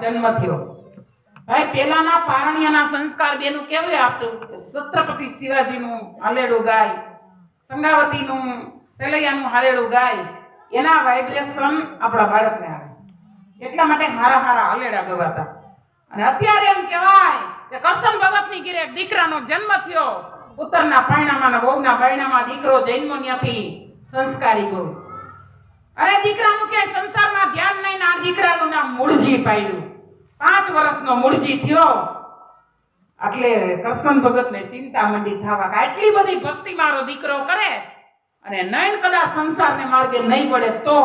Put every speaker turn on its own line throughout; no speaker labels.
જન્મ થયો ભાઈ પેલાના પારણિયાના સંસ્કાર બેનું કેવું આપતું છત્રપતિ શિવાજીનું હાલેડું ગાય સંગાવતીનું સેલૈયાનું હાલેડું ગાય એના વાઇબ્રેશન આપણા બાળકને આવે એટલા માટે હારા હારા હાલેડા ગવાતા અને અત્યારે એમ કહેવાય કે કરશન ભગતની ઘરે એક દીકરાનો જન્મ થયો પુત્રના પાયણામાં ને વહુના બાયણામાં દીકરો જન્મ્યો ત્યાંથી સંસ્કારી ગયો અરે દીકરાનું કે સંસારમાં ધ્યાન નહીં ને આ દીકરાનું નામ મૂળજી પાડ્યું 5 વર્ષનો મૂળજી થયો એટલે કરશન ભગતને ચિંતા મંડી થવા કે આટલી બધી ભક્તિ મારો દીકરો કરે અને નયન કદાચ સંસારને માર્ગે નહીં પડે તો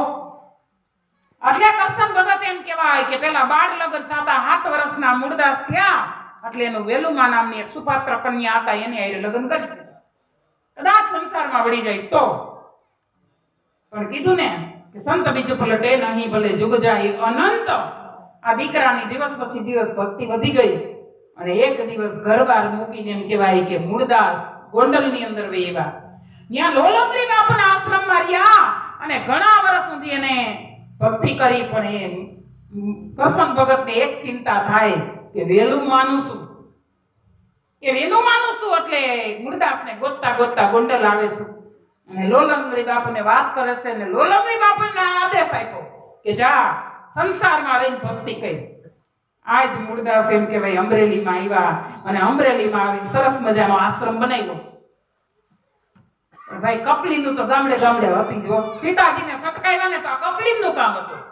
એટલે કરશન ભગત એમ કહેવાય કે પેલા બાળ લગ્ન થતા 7 વર્ષના મૂળદાસ થયા એટલે એનું વેલુમા નામની એક સુપાત્ર કન્યા હતા એને આરે લગ્ન કરી દીધા કદાચ સંસારમાં વળી જાય તો પણ કીધું ને કે સંત બીજ પલટે નહીં ભલે જુગ જાય અનંત આ દીકરાની દિવસ પછી દિવસ ભક્તિ વધી ગઈ અને એક દિવસ ઘરબાર મૂકીને એમ કહેવાય કે મૂળદાસ ગોંડલની અંદર વહેવા ત્યાં લોલંગરી બાપુના આશ્રમમાં રહ્યા અને ઘણા વર્ષ સુધી એને ભક્તિ કરી પણ એ કરશન ભગતને એક ચિંતા થાય કે વેલું માનું શું એટલે મૂળદાસને ગોતતા ગોતતા ગોંડલ આવે છે અને લોલંગરી બાપુને વાત કરે છે અને લોલંગરી બાપુને આદેશ આપ્યો કે જા સંસારમાં રહીને ભક્તિ કરી આજ મૂળદાસ એમ કે ભાઈ અમરેલીમાં આવ્યા અને અમરેલીમાં આવી સરસ મજાનો આશ્રમ બનાવ્યો ભાઈ કપલીનું તો ગામડે ગામડે હતી જો સીતાજીને સટકાવ્યા ને તો આ કપલીનું કામ હતું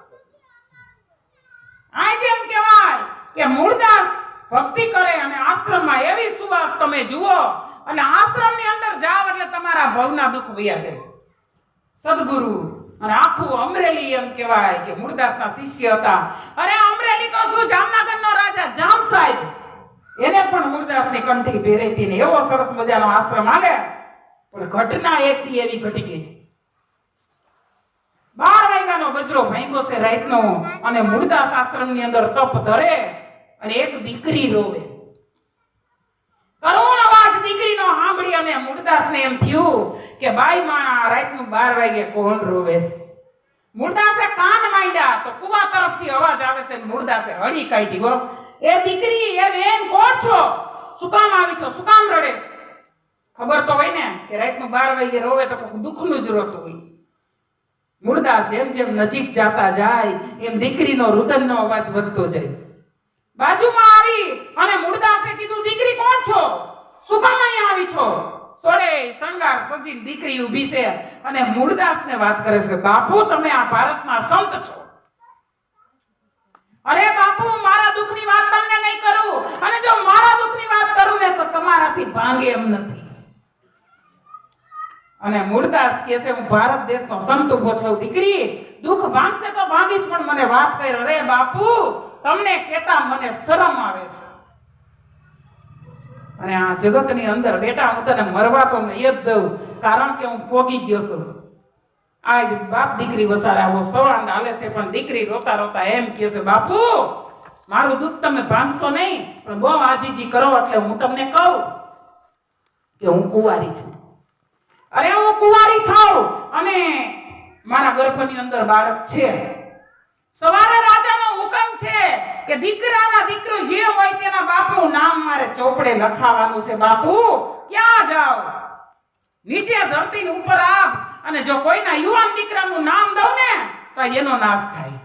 આજ એમ કહેવાય કે મૂળદાસ ભક્તિ કરે અને આશ્રમમાં એવી સુવાસ તમે જુઓ અને આશ્રમની અંદર જાવ એટલે તમારા ભવના દુઃખ વયા જાય સદગુરુ અને આખું અમરેલી એમ કહેવાય કે મૂળદાસના શિષ્ય હતા અરે અમરેલી તો શું જામનગરનો રાજા જામ સાહેબ એને પણ મૂળદાસની કંઠી પહેરેતી ને એવો સરસ મજાનો આશ્રમ આલે પણ ઘટના એકથી એવી ઘટી ગઈ 12 વાગ્યાનો ગજરો ભાંગ્યો છે રાતનો અને મૂળદાસ આશ્રમની અંદર તપ ધરે અને એક દીકરી રોવે કરુણ અવાજ દીકરીનો સાંભળી અને મૂળદાસને એમ થયું કે બાઈ માણા રાતનું 12 વાગે કોણ રોવે છે મૂળદાસે કાન માંડ્યા તો કુવા તરફથી અવાજ આવે છે મૂળદાસે હળી કાઢી ગો એ દીકરી એ બેન કોણ છો શું કામ આવી છો શું કામ રડે છે ખબર તો હોય ને કે રાતનું 12 વાગે રોવે તો કોઈ દુઃખનું જ રોતું હોય મૂળદાસ જેમ જેમ નજીક જાતા જાય એમ દીકરીનો રુદનનો અવાજ વધતો જાય બાજુમાં આવી અને મૂળદાસે કીધું દીકરી કોણ છો શું કામ અહીંયા આવી છો સોળે શણગાર સજીને દીકરી ઊભી છે અને મૂળદાસને વાત કરે છે, બાપુ તમે આ ભારતના સંત છો. અરે બાપુ મારા દુઃખની વાત તમને નહીં કરું, અને જો મારા દુઃખની વાત કરું ને તો તમારાથી ભાંગે એમ નથી. અને મૂળદાસ કહે છે, હું ભારત દેશનો સંત ઉભો છું, દીકરી દુઃખ ભાંગશે તો ભાંગીશ, પણ મને વાત કરી. અરે બાપુ તમને કહેતા મને શરમ આવે છે. અને આ જગતની અંદર બેટા હું તને મરવા તો નહીં જ દઉં, કારણ કે હું પોગી ગયો છું. આજ બાપ દીકરી વસારે આવો સંવાદ હાલે છે, પણ દીકરી રોતા રોતા એમ કહે છે, બાપુ મારું દુઃખ તમે ભાંગશો નહીં, પણ બહુ આજીજી કરો એટલે હું તમને કહું કે હું કુંવારી છું. અરે હું કુંવારી છું અને મારા ગર્ભની અંદર બાળક છે. સવારે રાજાનો હુકમ છે કે દીકરાના દીકરો જે હોય તેના બાપનું નામ મારે ચોપડે લખાવવાનું છે. બાપુ ક્યાં જાઓ? નીચે ધરતીની ઉપર આવ, અને જો કોઈના યુવાન દીકરાનું નામ દઉં ને તો એનો નાશ થાય.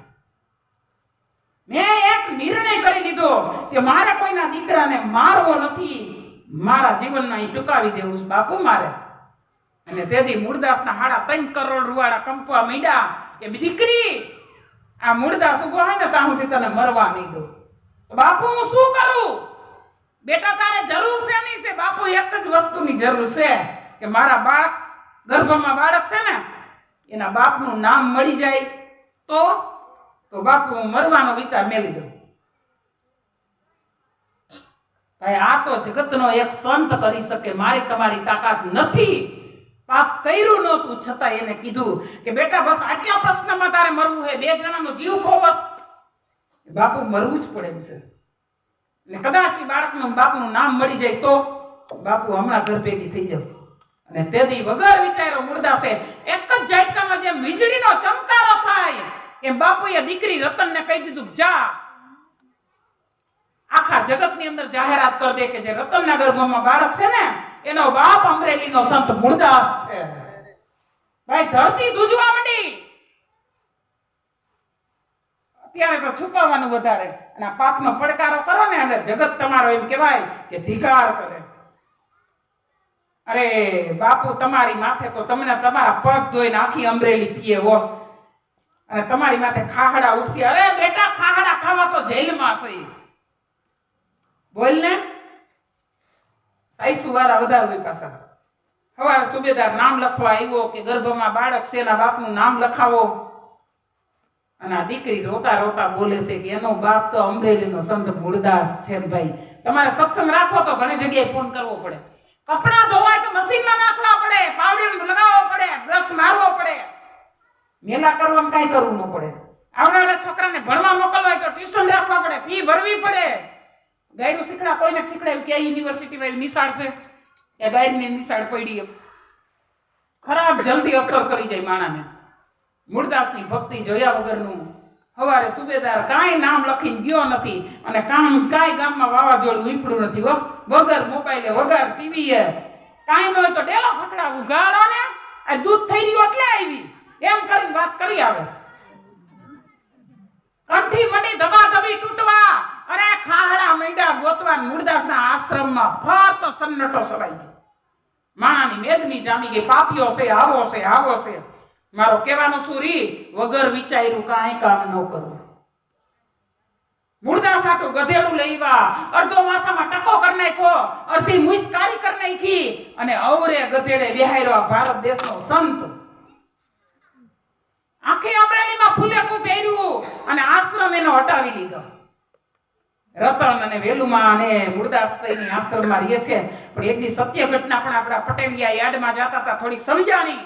મેં એક નિર્ણય કરી લીધો કે મારે કોઈના દીકરાને મારવો નથી, મારા જીવનને અહીં ટૂંકાવી દેવું છે બાપુ મારે. અને તેથી મૂળદાસના 3.5 કરોડ રૂવાડા કંપવા માંડ્યા કે દીકરી આ મૂળદાસ ઉભો હોય ને ત્યાં સુધી તને મરવા નહીં દઉં. બાપુ હું શું કરું? બેટા તારે જરૂર છે નહીં છે બાપુ, એક જ વસ્તુની જરૂર છે કે મારા બાળક ગર્ભમાં બાળક છે ને એના બાપનું નામ મળી જાય તો બાપુ હું મરવાનો વિચાર મેલી દઉં. ભાઈ આ તો જગતનો એક સંત કરી શકે, મારી તમારી તાકાત નથી. પાપ કર્યું નહોતું છતાં એને કીધું કે બેટા બસ આટલા પ્રશ્નમાં તારે મરવું છે, 2 જણાનો જીવ ખોવસ, બાપુ મરવું જ પડે એમ છે. ને કદાચ બાળકનું બાપનું નામ મળી જાય તો બાપુ હમણાં ઘર ભેગી થઈ જાવ. અને તેદી વગર વિચારો મૂળદાસે એક જ ઝાટકામાં જેમ વીજળીનો ચમકારો થાય એમ બાપુએ દીકરી રતનને કહી દીધું, જા આખા જગતની અંદર જાહેરાત કરી દે કે જે રતનના ગર્ભમાં બાળક છે ને એનો બાપ અમરેલીનો સંત મૂળદાસ છે. ભાઈ ધરતી ધ્રુજવા માંડી. અત્યારે તો છુપાવવાનું વધારે, અને આ પાપનો પડકારો કરો ને એટલે જગત તમારો એમ કહેવાય કે ધિકાર કરે. અરે બાપુ તમારી માથે તો તમને તમારા પગ ધોઈને આખી અમરેલી પીએ હો, અને તમારી માથે ખાહડા ઉઠશે. અરે બેટા ખાહડા ખાવા તો જેલમાં છે. બોલ ને સાઈસુ વાળા વધારે હોય પાછા. સવારે સુબેદાર નામ લખવા આવ્યો કે ગર્ભમાં બાળક છે એના બાપનું નામ લખાવો, અને આ દીકરી રોતા રોતા બોલે છે કે એનો બાપ તો અમરેલીનો સંત મૂળદાસ છે. ભાઈ તમારે સત્સંગ રાખવો તો ઘણી જગ્યાએ ફોન કરવો પડે, કપડા ધોવાય તો મશીનમાં નાખવા પડે, પાવડર લગાવવો પડે, બ્રશ મારવો પડે, મેલા કરવામાં કાંઈ કરવું ન પડે. આવડાના છોકરાને ભણવા મોકલવા હોય તો ટ્યુશન રાખવા પડે, ફી ભરવી પડે. ગાયરું શીખડા કોઈને શીખડાયું કે યુનિવર્સિટી વાળી નિશાળ છે એ ગાયરની નિશાળ પડી ખરાબ જલ્દી અસર કરી જાય માણાને. મૂળદાસની ભક્તિ જોયા વગરનું સવારે સુબેદાર કાંઈ નામ લખીને ગયો નથી, અને કાંઈ ગામમાં વાવાઝોડું ઉપડ્યું નથી હો. વગર મોબાઈલે વગર ટીવીએ કાંઈ ન હોય તો ડેલો ખકડાવું, ગાળો ને આ દૂધ થઈ રહ્યું એટલે આવી એમ કરીને વાત કરી આવે. કંઠી મડી ધબાધબી તૂટવા, અરે ખાહડા માંડ્યા ગોતવા. મૂળદાસના આશ્રમમાં ફરતો સન્નટો સવાઈ ગયો. માણાની મેદની જામી ગઈ, પાપીઓ છે, આવો છે, આવો છે. મારો કહેવાનો શું રી, વગર વિચાર્યું કાંઈ કામ ન કરવું. મૂળદાસ આટલું ગધેડું લઈવા, અડધો માથામાં ટકો કરી નાખ્યો, અડધી મુસ્કારી કરી નાખી, અને અવરે ગધેડે બેહાર્યો ભારત દેશનો સંત. આખી અમરેલીમાં ફૂલેકું પહેર્યું અને આશ્રમ એનો હટાવી લીધો. રતન અને વેલુમાં અને મૂળદાસ તઈની આશ્રમમાં રહે છે. પણ એક દી સત્ય ઘટના પણ આપણા પટેલિયા યાર્ડમાં જતા હતા, થોડીક સમજાણી,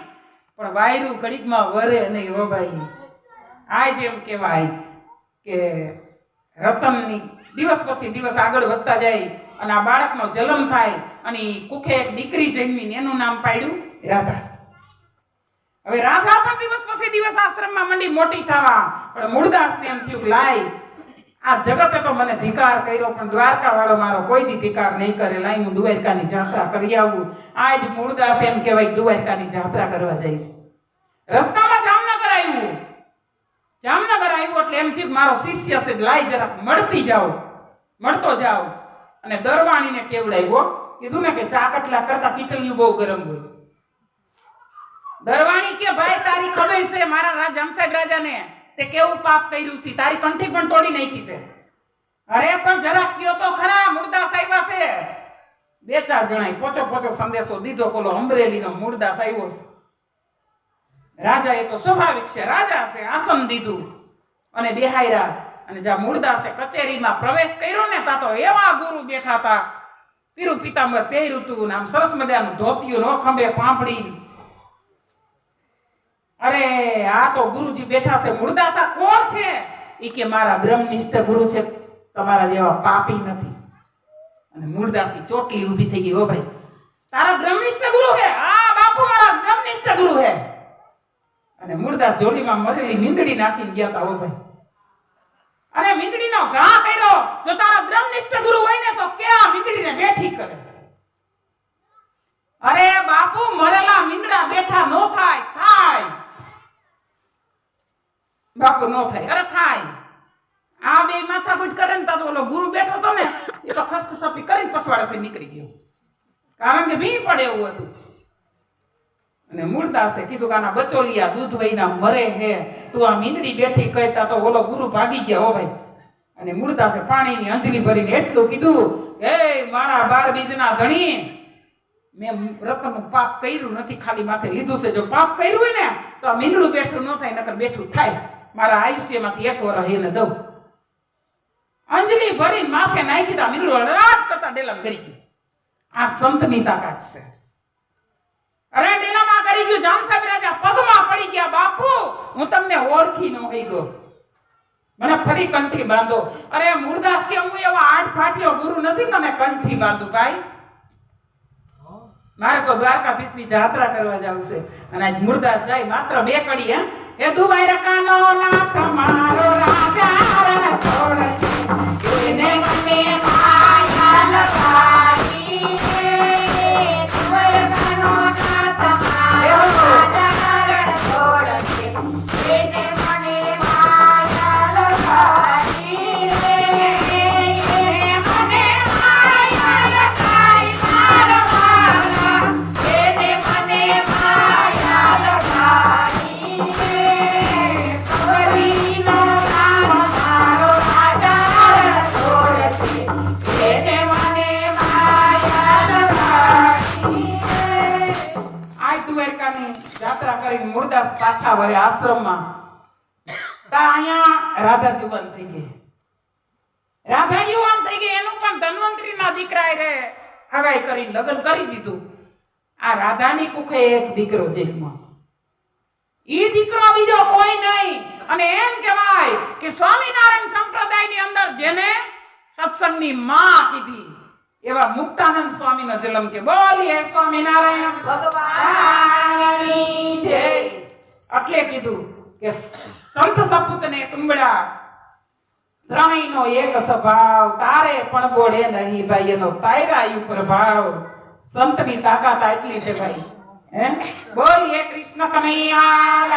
પણ વાયરું ઘડીકમાં વરે નહીં હો ભાઈ. આ જેમ કહેવાય કે રતનની દિવસ પછી દિવસ આગળ વધતા જાય અને આ બાળકનો જન્મ થાય, અને કુખે એક દીકરી જન્મીને એનું નામ પાડ્યું રાધા. હવે રાધા પણ દિવસ પછી દિવસ આશ્રમમાં મંડી મોટી થવા, પણ મૂળદાસને એમ થયું લાય આ જગતે તો મને ધિકાર કર્યો, પણ દ્વારકા વાળો મારો કોઈ દી ધિકાર નહીં કરે, લાઈ હું દ્વારકાની જાત્રા કરી આવું. આજ મૂળદાસ એમ કહેવાય દ્વારકાની જાત્રા કરવા જઈશ. રસ્તામાં જામનગર આવ્યું. જામનગર આવ્યો એટલે એમ થયું મારો શિષ્ય છે, લાઈ જરા મળતો જાઓ. અને દરવાણીને કેવડાવ્યો કીધું ને કે ચા કટલા કરતા કીટલિયું બહુ ગરમ હોય. દરવાણી કે ભાઈ તારી ખબર છે મારા જામસાહેબ રાજાને તે કેવું પાપ કર્યું છે, તારી કંઠી પણ તોડી નાખી છે. અરે પણ જરાક કયો તો ખરા, મુર્દાસ આવ્યા છે. બે ચાર જણાએ પોચો પોચો સંદેશો દીધો, કોલો અમરેલીનો મુર્દાસ આવ્યો છે. રાજા એ તો સ્વાભાવિક છે, રાજા છે, આસન દીધું અને બેહાયરા. અને જ્યાં મુર્દાસે કચેરીમાં પ્રવેશ કર્યો ને તા તો એવા ગુરુ બેઠા હતા, પીરું પીતાંબર પહેર્યું હતું, આમ સરસ મજાનું ધોતિયું, નો ખંભે પાંપડી. અરે આ તો ગુરુજી બેઠા છે. મુર્દાસ આ કોણ છે? ઈ કે મારા બ્રહ્મનિષ્ઠ ગુરુ છે, તમારા જેવા પાપી નથી. અને મુર્દાસની ચોટલી ઊભી થઈ ગઈ. ઓ ભાઈ, તારા બ્રહ્મનિષ્ઠ ગુરુ હે? હા બાપુ, મારા બ્રહ્મનિષ્ઠ ગુરુ હે. અને મુર્દાસ જોડીમાં મરેલી મીંદડી નાખીને ગયા તા. ઓ ભાઈ, અરે મીંદડીનો ઘા કર્યો. જો તારા બ્રહ્મનિષ્ઠ ગુરુ હોય ને તો કે આ મીંદડીને બેઠી કરે. અરે બાપુ, મરેલા મીંદડા બેઠા નો થાય. થાય બાપુ, નો થાય. અરે થાય. આ બે માથાકૂટ કરે ને તો ઓલો ગુરુ બેઠો તો ને એ તો ખસખસાપી કરીને પસવાડેથી નીકળી ગયો, કારણ કે ભી પડે એવું હતું. અને મુર્દાસે કીધું કે આના બચોલિયા દૂધ વહીના મરે હે, તું આ મીંદડી બેઠી કહેતા તો ઓલો ગુરુ ભાગી ગયા. હો ભાઈ. અને મુર્દાસે પાણીની અંજલી ભરીને એટલું કીધું, હે મારા 12 બીજના ધણી, મેં રતનનું પાપ કર્યું નથી, ખાલી માથે લીધું છે. જો પાપ કર્યું હોય ને તો આ મીંદડું બેઠું ન થાય, નકર બેઠું થાય. મારા આયુષ્યમાંથી 1 વર્ષ એને દઉં. અંજલી ભરીને માથે નાખી દા, મીંદડું રાત કરતા ડેલામ કરી ગયું. આ સંતની તાકાત છે. અરે ડેલામાં કરી ગયું. જામસાહેબ રાજા પગમાં પડી ગયા. બાપુ, હું તમને ઓળખી ન ગયો, મને ફરી કંઠી બાંધો. અરે મુર્દાસ કે હું એવો આઠ ફાટ્યો ગુરુ નથી તમે કંઠી બાંધું. ભાઈ, મારે તો દ્વારકાધીશની જાત્રા કરવા જાવ છે. અને આજ મુર્દાસ જાય માત્ર 2 કડી. હે દુબાઈ રકાનો નાથ મારો રાજા છોડ એને મને માયા લગાવી. દુબાઈ રકાનો નાથ મારો રાજા છોડ એને મને માયા લગાવી. મને માયા લગાવી મારો વાલા, એને મને માયા લગાવી. સવરીનો નામ મારો રાજા છોડ એને મને માયા લગાવી. આ દ્વારકાની યાત્રા કરીને મુર્દાસ પાછા વળે આશ્રમમાં. તા અહીંયા રાધા જુવાન થઈ ગઈ. રાધા યુવાન થઈ ગઈ. એનું પણ ધન્વંતરીના દીકરાએ રે હગાઈ કરીને લગ્ન કરી દીધું. આ રાધાની કુખે એક દીકરો જેલમાં. ઈ દીકરો બીજો કોઈ નહીં. અને એમ કહેવાય કે સ્વામિનારાયણ સંપ્રદાયની અંદર જેને સત્સંગની માં કીધી એવા મુક્તાનંદ સ્વામીનો જન્મ છે. બોલીએ સ્વામિનારાયણ ભગવાનની જય. એટલે કીધું કે સંત સપૂતને તુંબડા, ત્રણેયનો એક સ્વભાવ, તારે પણ બોડે નહીં ભાઈ એનો તાયરા ઉપર ભાવ. સંતની તાકાત આટલી છે ભાઈ. બોલીએ કૃષ્ણ કનૈયા